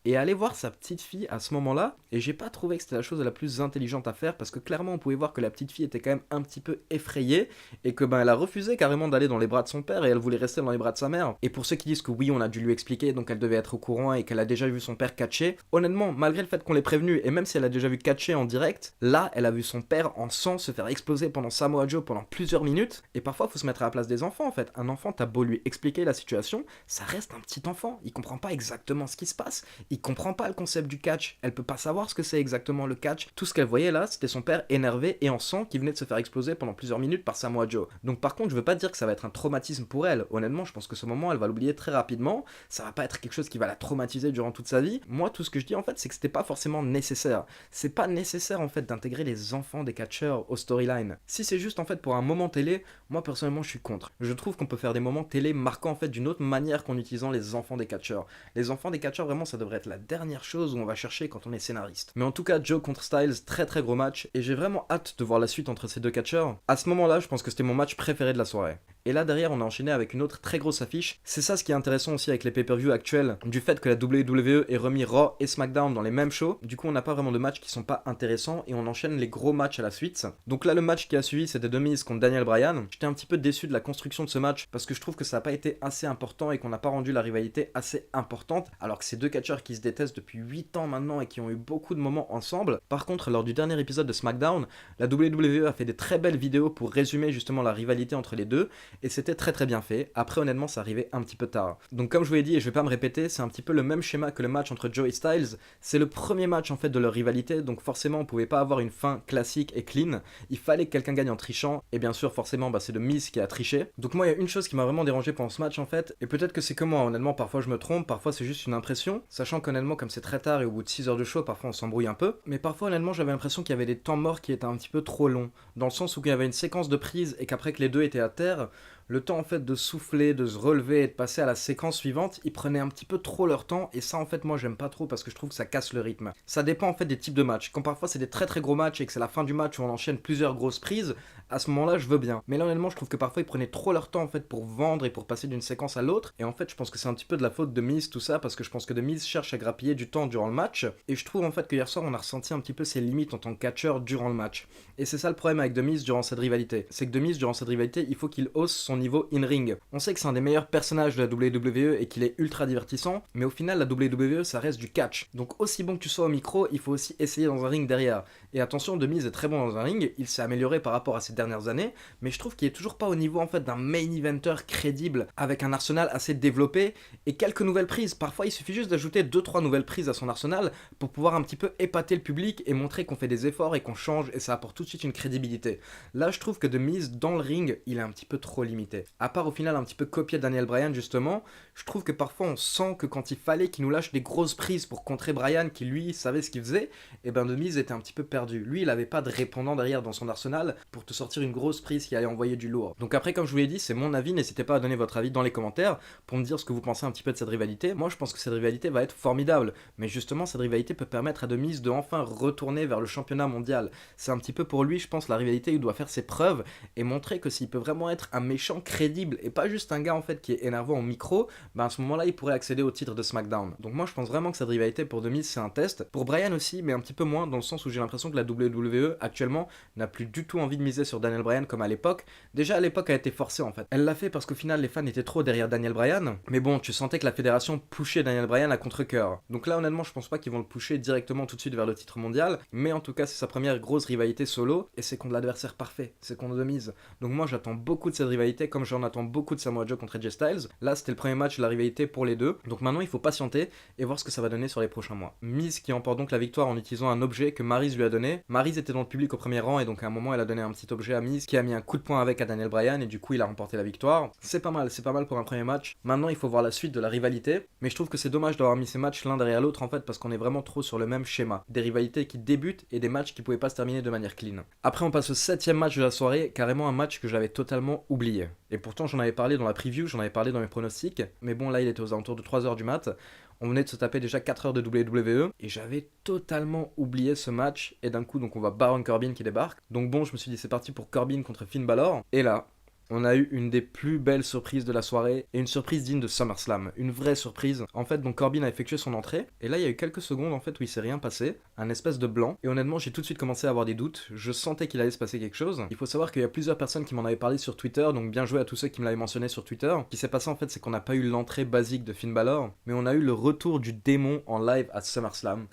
A: et aller voir sa petite fille à ce moment là et j'ai pas trouvé que c'était la chose la plus intelligente à faire parce que clairement on pouvait voir que la petite fille était quand même un petit peu effrayée et que elle a refusé carrément d'aller dans les bras de son père et elle voulait rester dans les bras de sa mère. Et pour ceux qui disent que oui on a dû lui expliquer donc elle devait être au courant et qu'elle a déjà vu son père catcher, honnêtement malgré le fait qu'on l'ait prévenu et même si elle a déjà vu catcher en direct, là elle a vu son père en sang se faire exploser pendant Samoa Joe pendant plusieurs minutes et parfois faut se mettre à la place des enfants en fait. Un enfant t'as beau lui expliquer la situation, ça reste un petit enfant, il comprend pas exactement ce qui se passe, il comprend pas le concept du catch, elle peut pas savoir ce que c'est exactement le catch, tout ce qu'elle voyait là c'était son père énervé et en sang qui venait de se faire exploser pendant plusieurs minutes par Samoa Joe. Donc par contre je veux pas dire que ça va être un traumatisme pour elle, honnêtement je pense que ce moment elle va l'oublier très rapidement, ça va pas être quelque chose qui va la traumatiser durant toute sa vie. Moi tout ce que je dis en fait c'est que c'était pas forcément nécessaire, c'est pas nécessaire en fait d'intégrer les enfants des catcheurs au storyline. Si c'est juste en fait pour un moment télé, moi personnellement je suis contre. Je trouve qu'on peut faire des moments télé marquants en fait d'une autre manière qu'en utilisant les enfants des catcheurs. Les enfants des catcheurs vraiment ça devrait être la dernière chose où on va chercher quand on est scénariste. Mais en tout cas Joe contre Styles, très très gros match et j'ai vraiment hâte de voir la suite entre ces deux catcheurs. À ce moment là je pense que c'était mon match préféré de la soirée. Et là derrière on a enchaîné avec une autre très grosse affiche. C'est ça ce qui est intéressant aussi avec les pay-per-view actuels, du fait que la WWE ait remis Raw et SmackDown dans les mêmes shows. Du coup on n'a pas vraiment de matchs qui sont pas intéressants et on enchaîne les gros matchs à la suite. Donc là le match qui a suivi c'était The Miz contre Daniel Bryan. J'étais un petit peu déçu de la construction de ce match parce que je trouve que ça n'a pas été assez important et qu'on n'a pas rendu la rivalité assez importante alors que ces deux catcheurs qui se détestent depuis 8 ans maintenant et qui ont eu beaucoup de moments ensemble. Par contre lors du dernier épisode de SmackDown, la WWE a fait des très belles vidéos pour résumer justement la rivalité entre les deux et c'était très très bien fait. Après honnêtement ça arrivait un petit peu tard. Donc comme je vous l'ai dit et je vais pas me répéter, c'est un petit peu le même schéma que le match entre Joe et Styles. C'est le premier match en fait de leur rivalité donc forcément on pouvait pas avoir une fin classique et clean. Il fallait que quelqu'un gagne en trichant et bien sûr forcément c'est The Miz qui a triché. Donc moi il y a une chose qui m'a vraiment dérangé pendant ce match en fait et peut-être que c'est que moi honnêtement parfois je me trompe, parfois c'est juste une impression, sachant qu'honnêtement comme c'est très tard et au bout de 6 heures de show parfois on s'embrouille un peu, mais parfois honnêtement j'avais l'impression qu'il y avait des temps morts qui étaient un petit peu trop longs, dans le sens où il y avait une séquence de prise et qu'après que les deux étaient à terre, le temps en fait de souffler, de se relever et de passer à la séquence suivante, ils prenaient un petit peu trop leur temps et ça en fait moi j'aime pas trop parce que je trouve que ça casse le rythme. Ça dépend en fait des types de matchs. Quand parfois c'est des très très gros matchs et que c'est la fin du match où on enchaîne plusieurs grosses prises, à ce moment-là je veux bien. Mais là honnêtement je trouve que parfois ils prenaient trop leur temps en fait pour vendre et pour passer d'une séquence à l'autre et en fait je pense que c'est un petit peu de la faute de Miz tout ça parce que je pense que The Miz cherche à grappiller du temps durant le match et je trouve en fait que hier soir on a ressenti un petit peu ses limites en tant que catcheur durant le match. Et c'est ça le problème avec The Miz durant cette rivalité. C'est que The Miz durant cette rivalité il faut qu'il hausse son niveau in-ring. On sait que c'est un des meilleurs personnages de la WWE et qu'il est ultra divertissant, mais au final la WWE ça reste du catch. Donc aussi bon que tu sois au micro, il faut aussi essayer dans un ring derrière. Et attention, The Miz est très bon dans un ring, il s'est amélioré par rapport à ces dernières années, mais je trouve qu'il est toujours pas au niveau en fait d'un main eventer crédible avec un arsenal assez développé et quelques nouvelles prises. Parfois il suffit juste d'ajouter 2-3 nouvelles prises à son arsenal pour pouvoir un petit peu épater le public et montrer qu'on fait des efforts et qu'on change et ça apporte tout de suite une crédibilité. Là je trouve que The Miz dans le ring, il est un petit peu trop limité. À part au final un petit peu copier Daniel Bryan justement, je trouve que parfois on sent que quand il fallait qu'il nous lâche des grosses prises pour contrer Bryan qui lui savait ce qu'il faisait, et ben The Miz était un petit peu perdu. Lui il avait pas de répondant derrière dans son arsenal pour te sortir une grosse prise qui allait envoyer du lourd. Donc après comme je vous l'ai dit c'est mon avis, n'hésitez pas à donner votre avis dans les commentaires pour me dire ce que vous pensez un petit peu de cette rivalité. Moi je pense que cette rivalité va être formidable, mais justement cette rivalité peut permettre à The Miz de enfin retourner vers le championnat mondial. C'est un petit peu pour lui je pense la rivalité où il doit faire ses preuves et montrer que s'il peut vraiment être un méchant méchant crédible et pas juste un gars en fait qui est énervant au micro, à ce moment-là il pourrait accéder au titre de SmackDown. Donc moi je pense vraiment que cette rivalité pour The Miz c'est un test. Pour Bryan aussi, mais un petit peu moins dans le sens où j'ai l'impression que la WWE actuellement n'a plus du tout envie de miser sur Daniel Bryan comme à l'époque. Déjà à l'époque elle a été forcée en fait. Elle l'a fait parce qu'au final les fans étaient trop derrière Daniel Bryan, mais bon tu sentais que la fédération pushait Daniel Bryan à contre-cœur. Donc là honnêtement je pense pas qu'ils vont le pusher directement tout de suite vers le titre mondial, mais en tout cas c'est sa première grosse rivalité solo et c'est contre l'adversaire parfait, c'est contre The Miz. Donc moi j'attends beaucoup de cette rivalité comme j'en attends beaucoup de Samoa Joe contre AJ Styles. Là c'était le premier match de la rivalité pour les deux, donc maintenant il faut patienter et voir ce que ça va donner sur les prochains mois. Miz qui emporte donc la victoire en utilisant un objet que Maryse lui a donné. Maryse était dans le public au premier rang et donc à un moment elle a donné un petit objet à Miz qui a mis un coup de poing avec à Daniel Bryan et du coup il a remporté la victoire. C'est pas mal pour un premier match. Maintenant il faut voir la suite de la rivalité, mais je trouve que c'est dommage d'avoir mis ces matchs l'un derrière l'autre en fait parce qu'on est vraiment trop sur le même schéma. Des rivalités qui débutent et des matchs qui pouvaient pas se terminer de manière clean. Après on passe au 7ème match de la soirée, carrément un match que j'avais totalement oublié. Et pourtant j'en avais parlé dans la preview, j'en avais parlé dans mes pronostics, mais bon là il était aux alentours de 3h du mat'. On venait de se taper déjà 4 heures de WWE et j'avais totalement oublié ce match et d'un coup donc on voit Baron Corbin qui débarque. Donc bon je me suis dit c'est parti pour Corbin contre Finn Balor et là on a eu une des plus belles surprises de la soirée et une surprise digne de SummerSlam, une vraie surprise. En fait, donc Corbin a effectué son entrée et là il y a eu quelques secondes en fait où il s'est rien passé, un espèce de blanc et honnêtement j'ai tout de suite commencé à avoir des doutes, je sentais qu'il allait se passer quelque chose. Il faut savoir qu'il y a plusieurs personnes qui m'en avaient parlé sur Twitter, donc bien joué à tous ceux qui me l'avaient mentionné sur Twitter. Ce qui s'est passé en fait c'est qu'on n'a pas eu l'entrée basique de Finn Balor, mais on a eu le retour du démon en live à SummerSlam.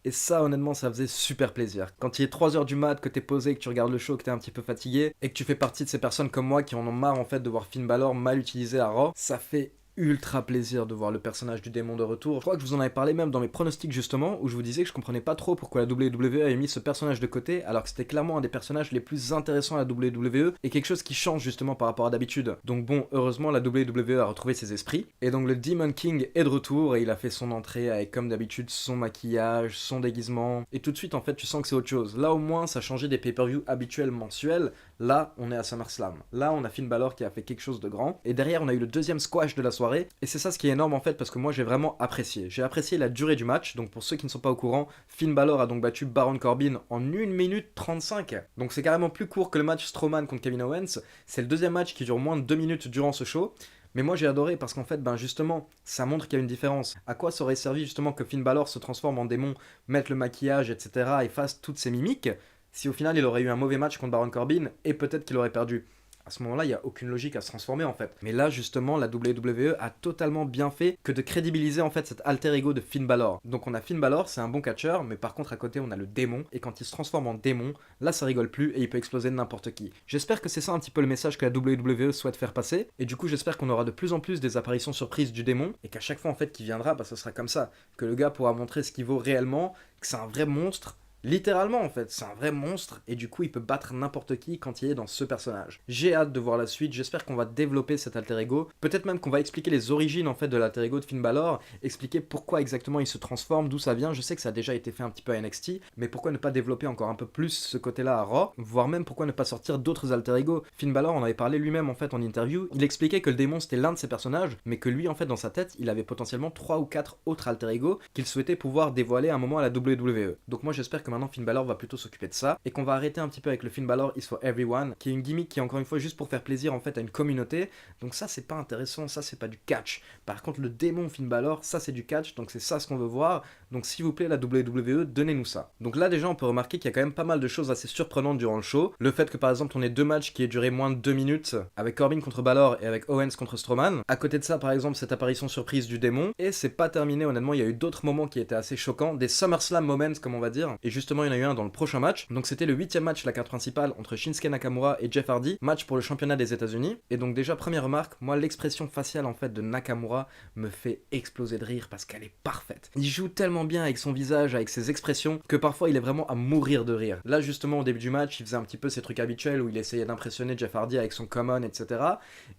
A: Et ça, honnêtement, ça faisait super plaisir. Quand il est 3h du mat, que t'es posé, que tu regardes le show, que t'es un petit peu fatigué, et que tu fais partie de ces personnes comme moi qui en ont marre en fait de voir Finn Balor mal utilisé à Raw, ça fait ultra plaisir de voir le personnage du démon de retour. Je crois que je vous en avais parlé même dans mes pronostics justement, où je vous disais que je comprenais pas trop pourquoi la WWE avait mis ce personnage de côté, alors que c'était clairement un des personnages les plus intéressants à la WWE, et quelque chose qui change justement par rapport à d'habitude. Donc bon, heureusement la WWE a retrouvé ses esprits, et donc le Demon King est de retour, et il a fait son entrée avec comme d'habitude son maquillage, son déguisement, et tout de suite en fait tu sens que c'est autre chose. Là au moins ça changeait des pay-per-view habituels mensuels, là on est à SummerSlam. Là on a Finn Balor qui a fait quelque chose de grand, et derrière on a eu le deuxième squash de la soirée, et c'est ça ce qui est énorme en fait parce que moi j'ai vraiment apprécié. J'ai apprécié la durée du match, donc pour ceux qui ne sont pas au courant, Finn Balor a donc battu Baron Corbin en 1 minute 35. Donc c'est carrément plus court que le match Strowman contre Kevin Owens. C'est le deuxième match qui dure moins de 2 minutes durant ce show. Mais moi j'ai adoré parce qu'en fait, justement, ça montre qu'il y a une différence. À quoi ça aurait servi justement que Finn Balor se transforme en démon, mette le maquillage, etc. et fasse toutes ses mimiques, si au final il aurait eu un mauvais match contre Baron Corbin et peut-être qu'il aurait perdu. À ce moment-là, il n'y a aucune logique à se transformer en fait. Mais là, justement, la WWE a totalement bien fait que de crédibiliser en fait cet alter ego de Finn Balor. Donc on a Finn Balor, c'est un bon catcheur, mais par contre à côté on a le démon, et quand il se transforme en démon, là ça rigole plus et il peut exploser n'importe qui. J'espère que c'est ça un petit peu le message que la WWE souhaite faire passer, et du coup j'espère qu'on aura de plus en plus des apparitions surprises du démon, et qu'à chaque fois en fait qu'il viendra, ce sera comme ça, que le gars pourra montrer ce qu'il vaut réellement, que c'est un vrai monstre. Littéralement en fait, c'est un vrai monstre et du coup il peut battre n'importe qui quand il est dans ce personnage. J'ai hâte de voir la suite, j'espère qu'on va développer cet alter ego, peut-être même qu'on va expliquer les origines en fait de l'alter ego de Finn Balor, expliquer pourquoi exactement il se transforme, d'où ça vient, je sais que ça a déjà été fait un petit peu à NXT, mais pourquoi ne pas développer encore un peu plus ce côté-là à Raw, voire même pourquoi ne pas sortir d'autres alter ego. Finn Balor en avait parlé lui-même en fait en interview, il expliquait que le démon c'était l'un de ses personnages, mais que lui en fait dans sa tête il avait potentiellement 3 ou 4 autres alter ego qu'il souhaitait pouvoir dévoiler à un moment à la WWE. Donc moi j'espère que maintenant Finn Balor va plutôt s'occuper de ça et qu'on va arrêter un petit peu avec le Finn Balor is for everyone qui est une gimmick qui est encore une fois juste pour faire plaisir en fait à une communauté, donc ça c'est pas intéressant, ça c'est pas du catch. Par contre le démon Finn Balor, ça c'est du catch, donc c'est ça ce qu'on veut voir, donc s'il vous plaît la WWE donnez-nous ça. Donc là déjà on peut remarquer qu'il y a quand même pas mal de choses assez surprenantes durant le show, le fait que par exemple on ait 2 matchs qui aient duré moins de 2 minutes avec Corbin contre Balor et avec Owens contre Strowman, à côté de ça par exemple cette apparition surprise du démon, et c'est pas terminé honnêtement, il y a eu d'autres moments qui étaient assez choquants, des SummerSlam moments comme on va dire, et justement il y en a eu un dans le prochain match, donc c'était le 8ème match de la carte principale entre Shinsuke Nakamura et Jeff Hardy, match pour le championnat des États-Unis, et donc déjà première remarque, moi l'expression faciale en fait de Nakamura me fait exploser de rire parce qu'elle est parfaite. Il joue tellement bien avec son visage, avec ses expressions, que parfois il est vraiment à mourir de rire. Là justement au début du match, il faisait un petit peu ses trucs habituels où il essayait d'impressionner Jeff Hardy avec son common, etc.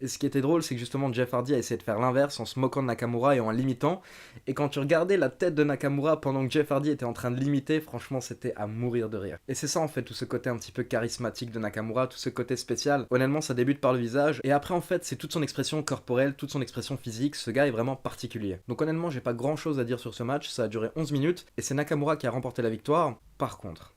A: Et ce qui était drôle, c'est que justement Jeff Hardy a essayé de faire l'inverse en se moquant de Nakamura et en l'imitant, et quand tu regardais la tête de Nakamura pendant que Jeff Hardy était en train de l'imiter, franchement c'était à mourir de rire. Et c'est ça en fait, tout ce côté un petit peu charismatique de Nakamura, tout ce côté spécial. Honnêtement ça débute par le visage, et après en fait c'est toute son expression corporelle, toute son expression physique, ce gars est vraiment particulier. Donc honnêtement j'ai pas grand chose à dire sur ce match, ça a duré 11 minutes, et c'est Nakamura qui a remporté la victoire. Par contre,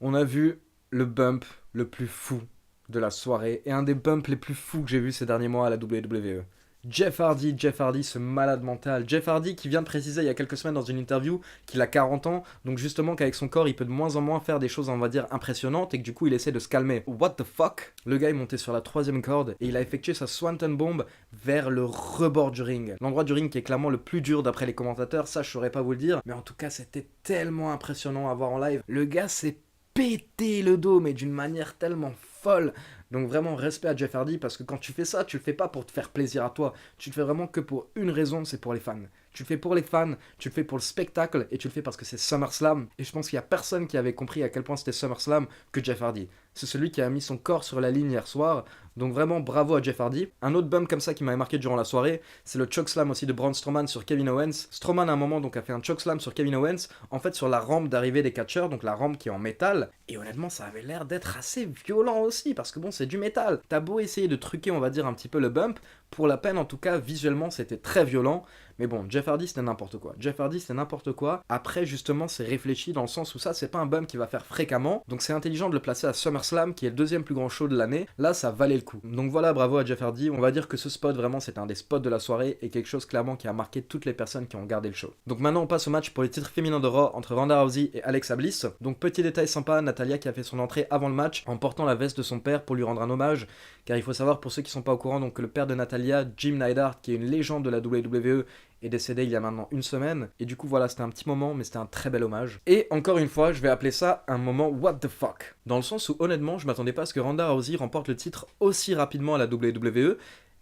A: on a vu le bump le plus fou de la soirée et un des bumps les plus fous que j'ai vu ces derniers mois à la WWE. Jeff Hardy, ce malade mental. Jeff Hardy qui vient de préciser il y a quelques semaines dans une interview qu'il a 40 ans, donc justement qu'avec son corps il peut de moins en moins faire des choses on va dire impressionnantes et que du coup il essaie de se calmer. What the fuck? Le gars est monté sur la 3ème corde et il a effectué sa Swanton Bomb vers le rebord du ring. L'endroit du ring qui est clairement le plus dur d'après les commentateurs, ça je saurais pas vous le dire, mais en tout cas c'était tellement impressionnant à voir en live. Le gars s'est pété le dos mais d'une manière tellement folle. Donc vraiment respect à Jeff Hardy parce que quand tu fais ça, tu le fais pas pour te faire plaisir à toi. Tu le fais vraiment que pour une raison, c'est pour les fans. Tu le fais pour les fans, tu le fais pour le spectacle et tu le fais parce que c'est SummerSlam. Et je pense qu'il y a personne qui avait compris à quel point c'était SummerSlam que Jeff Hardy. C'est celui qui a mis son corps sur la ligne hier soir. Donc vraiment bravo à Jeff Hardy. Un autre bump comme ça qui m'avait marqué durant la soirée, c'est le chokeslam aussi de Braun Strowman sur Kevin Owens. Strowman à un moment donc a fait un chokeslam sur Kevin Owens, en fait sur la rampe d'arrivée des catcheurs, donc la rampe qui est en métal. Et honnêtement ça avait l'air d'être assez violent aussi parce que bon c'est du métal. T'as beau essayer de truquer on va dire un petit peu le bump, pour la peine en tout cas visuellement c'était très violent. Mais bon, Jeff Hardy c'était n'importe quoi. Jeff Hardy c'était n'importe quoi. Après justement c'est réfléchi dans le sens où ça c'est pas un bump qu'il va faire fréquemment. Donc c'est intelligent de le placer à SummerSlam qui est le 2e plus grand show de l'année. Là ça valait le coup. Donc voilà, bravo à Jeff Hardy. On va dire que ce spot vraiment c'était un des spots de la soirée et quelque chose clairement qui a marqué toutes les personnes qui ont regardé le show. Donc maintenant on passe au match pour les titres féminins de Raw entre Ronda Rousey et Alexa Bliss. Donc petit détail sympa, Natalya qui a fait son entrée avant le match en portant la veste de son père pour lui rendre un hommage. Car il faut savoir pour ceux qui sont pas au courant donc que le père de Natalya, Jim Neidhart, qui est une légende de la WWE, est décédé il y a maintenant une semaine. Et du coup voilà, c'était un petit moment mais c'était un très bel hommage. Et encore une fois, je vais appeler ça un moment what the fuck. Dans le sens où honnêtement, je m'attendais pas à ce que Ronda Rousey remporte le titre aussi rapidement à la WWE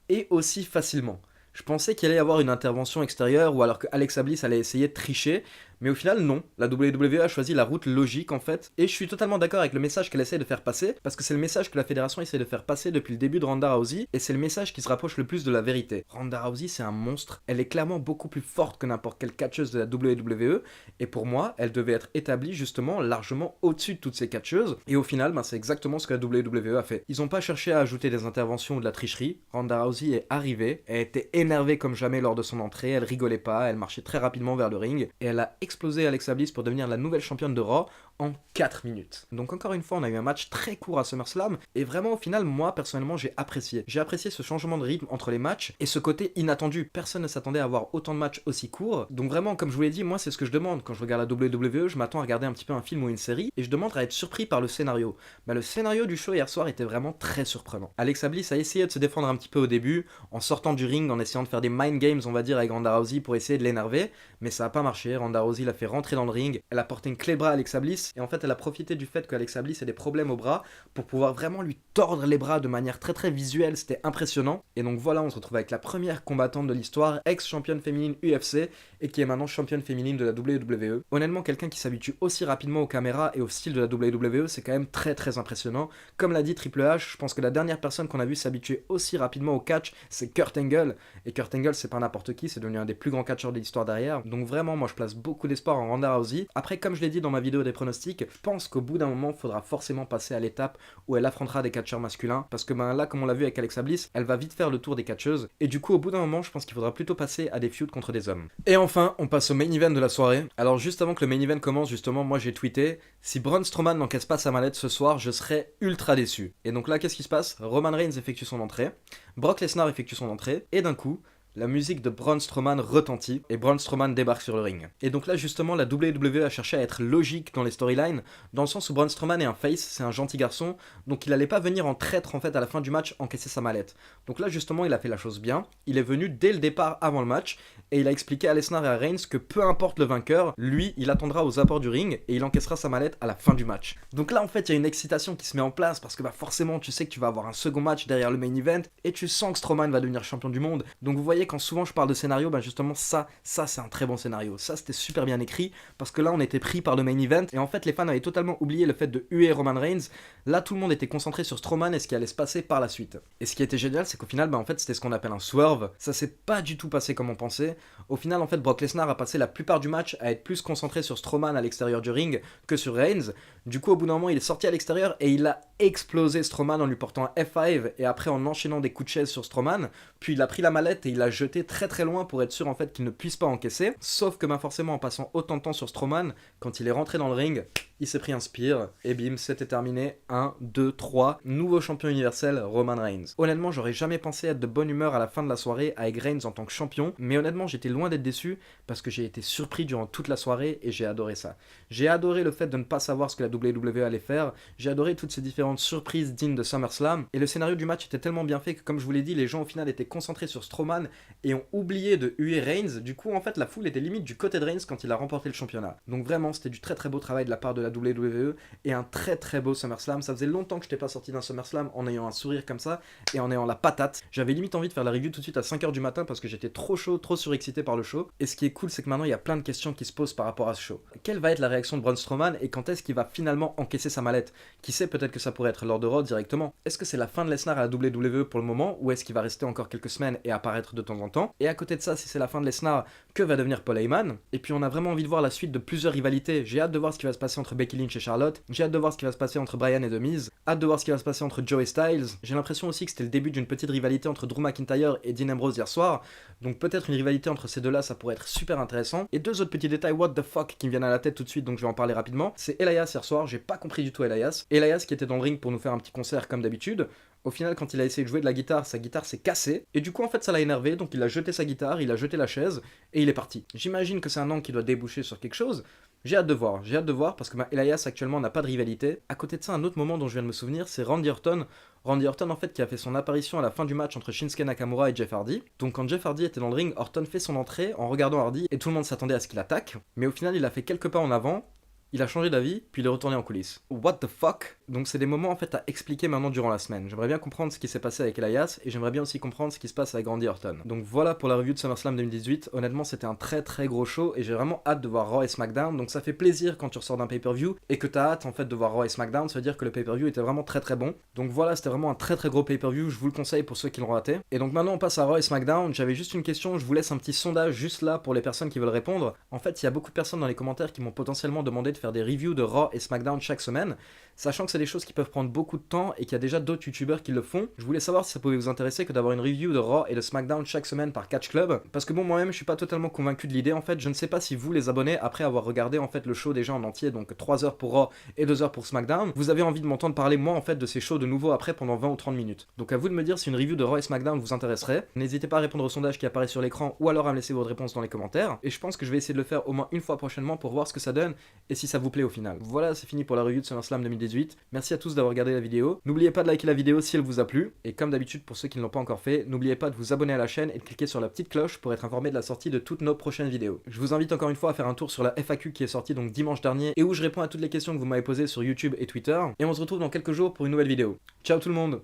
A: et aussi facilement. Je pensais qu'il allait y avoir une intervention extérieure ou alors que Alexa Bliss allait essayer de tricher. Mais au final, non. La WWE a choisi la route logique en fait. Et je suis totalement d'accord avec le message qu'elle essaie de faire passer, parce que c'est le message que la fédération essaie de faire passer depuis le début de Ronda Rousey, et c'est le message qui se rapproche le plus de la vérité. Ronda Rousey, c'est un monstre. Elle est clairement beaucoup plus forte que n'importe quelle catcheuse de la WWE, et pour moi, elle devait être établie justement largement au-dessus de toutes ces catcheuses. Et au final, c'est exactement ce que la WWE a fait. Ils n'ont pas cherché à ajouter des interventions ou de la tricherie. Ronda Rousey est arrivée, elle était énervée comme jamais lors de son entrée, elle rigolait pas, elle marchait très rapidement vers le ring, et elle a explosé Alexa Bliss pour devenir la nouvelle championne de Raw en 4 minutes. Donc encore une fois, on a eu un match très court à SummerSlam, et vraiment au final, moi personnellement, j'ai apprécié. J'ai apprécié ce changement de rythme entre les matchs, et ce côté inattendu. Personne ne s'attendait à avoir autant de matchs aussi courts. Donc vraiment, comme je vous l'ai dit, moi c'est ce que je demande. Quand je regarde la WWE, je m'attends à regarder un petit peu un film ou une série, et je demande à être surpris par le scénario. Le scénario du show hier soir était vraiment très surprenant. Alexa Bliss a essayé de se défendre un petit peu au début, en sortant du ring, en essayant de faire des mind games, on va dire, avec Ronda Rousey pour essayer de l'énerver, mais ça a pas marché. Ronda Rousey l'a fait rentrer dans le ring, elle a porté une clé de bras à Alexa Bliss, et en fait elle a profité du fait qu'Alexa Bliss ait des problèmes au bras pour pouvoir vraiment lui tordre les bras de manière très très visuelle, c'était impressionnant. Et donc voilà, on se retrouve avec la première combattante de l'histoire, ex-championne féminine UFC, et qui est maintenant championne féminine de la WWE. Honnêtement, quelqu'un qui s'habitue aussi rapidement aux caméras et au style de la WWE, c'est quand même très très impressionnant. Comme l'a dit Triple H, je pense que la dernière personne qu'on a vu s'habituer aussi rapidement au catch, c'est Kurt Angle. Et Kurt Angle, c'est pas n'importe qui, c'est devenu un des plus grands catcheurs de l'histoire derrière. Donc vraiment, moi je place beaucoup d'espoir en Ronda Rousey. Après, comme je l'ai dit dans ma vidéo des pronostics, je pense qu'au bout d'un moment, il faudra forcément passer à l'étape où elle affrontera des catcheurs masculins. Parce que là, comme on l'a vu avec Alexa Bliss, elle va vite faire le tour des catcheuses. Et du coup, au bout d'un moment, je pense qu'il faudra plutôt passer à des feuds contre des hommes. Et enfin, on passe au main event de la soirée. Alors juste avant que le main event commence, justement, moi j'ai tweeté: si Braun Strowman n'encaisse pas sa mallette ce soir, je serai ultra déçu. Et donc là, qu'est-ce qui se passe? Roman Reigns effectue son entrée, Brock Lesnar effectue son entrée, et d'un coup, la musique de Braun Strowman retentit et Braun Strowman débarque sur le ring. Et donc là justement la WWE a cherché à être logique dans les storylines, dans le sens où Braun Strowman est un face, c'est un gentil garçon, donc il allait pas venir en traître en fait à la fin du match encaisser sa mallette. Donc là justement il a fait la chose bien, il est venu dès le départ avant le match, et il a expliqué à Lesnar et à Reigns que peu importe le vainqueur, lui il attendra aux abords du ring et il encaissera sa mallette à la fin du match. Donc là en fait il y a une excitation qui se met en place parce que forcément tu sais que tu vas avoir un second match derrière le main event, et tu sens que Strowman va devenir champion du monde. Donc vous voyez, quand souvent je parle de scénario, justement ça c'est un très bon scénario. Ça c'était super bien écrit, parce que là on était pris par le main event, et en fait les fans avaient totalement oublié le fait de huer Roman Reigns. Là tout le monde était concentré sur Strowman et ce qui allait se passer par la suite. Et ce qui était génial, c'est qu'au final en fait c'était ce qu'on appelle un swerve. Ça s'est pas du tout passé comme on pensait. Au final en fait Brock Lesnar a passé la plupart du match à être plus concentré sur Strowman à l'extérieur du ring que sur Reigns. Du coup au bout d'un moment il est sorti à l'extérieur et il a explosé Strowman en lui portant un F5 et après en enchaînant des coups de chaise sur Strowman. Puis il a pris la mallette et il l'a jeté très très loin pour être sûr en fait qu'il ne puisse pas encaisser. Sauf que forcément en passant autant de temps sur Strowman, quand il est rentré dans le ring, il s'est pris un spear, et bim, c'était terminé. 1, 2, 3, nouveau champion universel, Roman Reigns. Honnêtement, j'aurais jamais pensé être de bonne humeur à la fin de la soirée avec Reigns en tant que champion, mais honnêtement, j'étais loin d'être déçu parce que j'ai été surpris durant toute la soirée et j'ai adoré ça. J'ai adoré le fait de ne pas savoir ce que la WWE allait faire, j'ai adoré toutes ces différentes surprises dignes de SummerSlam, et le scénario du match était tellement bien fait que, comme je vous l'ai dit, les gens au final étaient concentrés sur Strowman et ont oublié de huer Reigns. Du coup, en fait, la foule était limite du côté de Reigns quand il a remporté le championnat. Donc vraiment, c'était du très très beau travail de la part de la WWE et un très très beau SummerSlam. Ça faisait longtemps que je n'étais pas sorti d'un SummerSlam en ayant un sourire comme ça et en ayant la patate. J'avais limite envie de faire la review tout de suite à 5h du matin parce que j'étais trop chaud, trop surexcité par le show. Et ce qui est cool, c'est que maintenant il y a plein de questions qui se posent par rapport à ce show. Quelle va être la réaction de Braun Strowman et quand est-ce qu'il va finalement encaisser sa mallette? Qui sait, peut-être que ça pourrait être lors de Raw directement. Est-ce que c'est la fin de Lesnar à la WWE pour le moment ou est-ce qu'il va rester encore quelques semaines et apparaître de temps en temps? Et à côté de ça, si c'est la fin de Lesnar, que va devenir Paul Heyman? Et puis on a vraiment envie de voir la suite de plusieurs rivalités. J'ai hâte de voir ce qui va se passer entre Becky Lynch et Charlotte. J'ai hâte de voir ce qui va se passer entre Bryan et The Miz. Hâte de voir ce qui va se passer entre Joe et Styles. J'ai l'impression aussi que c'était le début d'une petite rivalité entre Drew McIntyre et Dean Ambrose hier soir. Donc peut-être une rivalité entre ces deux-là, ça pourrait être super intéressant. Et deux autres petits détails what the fuck qui me viennent à la tête tout de suite, donc je vais en parler rapidement. C'est Elias hier soir, j'ai pas compris du tout Elias. Elias qui était dans le ring pour nous faire un petit concert comme d'habitude. Au final, quand il a essayé de jouer de la guitare, sa guitare s'est cassée. Et du coup, en fait, ça l'a énervé. Donc il a jeté sa guitare, il a jeté la chaise et il est parti. J'imagine que c'est un angle qui doit déboucher sur quelque chose. J'ai hâte de voir parce que Elias actuellement n'a pas de rivalité. À côté de ça, un autre moment dont je viens de me souvenir, c'est Randy Orton. Randy Orton en fait qui a fait son apparition à la fin du match entre Shinsuke Nakamura et Jeff Hardy. Donc quand Jeff Hardy était dans le ring, Orton fait son entrée en regardant Hardy et tout le monde s'attendait à ce qu'il attaque. Mais au final, il a fait quelques pas en avant. Il a changé d'avis, puis il est retourné en coulisses. What the fuck? Donc c'est des moments en fait à expliquer maintenant durant la semaine. J'aimerais bien comprendre ce qui s'est passé avec Elias et j'aimerais bien aussi comprendre ce qui se passe avec Randy Orton. Donc voilà pour la review de SummerSlam 2018. Honnêtement, c'était un très très gros show et j'ai vraiment hâte de voir Raw et SmackDown. Donc ça fait plaisir quand tu ressors d'un pay-per-view et que t'as hâte en fait de voir Raw et SmackDown. Ça veut dire que le pay-per-view était vraiment très très bon. Donc voilà, c'était vraiment un très très gros pay-per-view. Je vous le conseille pour ceux qui l'ont raté. Et donc maintenant on passe à Raw et SmackDown. J'avais juste une question. Je vous laisse un petit sondage juste là pour les personnes qui veulent répondre. En fait, il y a beaucoup de personnes dans les commentaires qui m'ont potentiellement demandé de faire des reviews de Raw et SmackDown chaque semaine, sachant que c'est des choses qui peuvent prendre beaucoup de temps et qu'il y a déjà d'autres youtubeurs qui le font. Je voulais savoir si ça pouvait vous intéresser que d'avoir une review de Raw et de SmackDown chaque semaine par Catch Club, parce que bon, moi-même je suis pas totalement convaincu de l'idée en fait. Je ne sais pas si vous les abonnés, après avoir regardé en fait le show déjà en entier, donc 3 heures pour Raw et 2 heures pour SmackDown, vous avez envie de m'entendre parler moi en fait de ces shows de nouveau après pendant 20 ou 30 minutes. Donc à vous de me dire si une review de Raw et SmackDown vous intéresserait. N'hésitez pas à répondre au sondage qui apparaît sur l'écran ou alors à me laisser votre réponse dans les commentaires, et je pense que je vais essayer de le faire au moins une fois prochainement pour voir ce que ça donne et si ça vous plaît au final. Voilà, c'est fini pour la review de SummerSlam 2018. Merci à tous d'avoir regardé la vidéo. N'oubliez pas de liker la vidéo si elle vous a plu. Et comme d'habitude, pour ceux qui ne l'ont pas encore fait, n'oubliez pas de vous abonner à la chaîne et de cliquer sur la petite cloche pour être informé de la sortie de toutes nos prochaines vidéos. Je vous invite encore une fois à faire un tour sur la FAQ qui est sortie donc dimanche dernier et où je réponds à toutes les questions que vous m'avez posées sur YouTube et Twitter. Et on se retrouve dans quelques jours pour une nouvelle vidéo. Ciao tout le monde!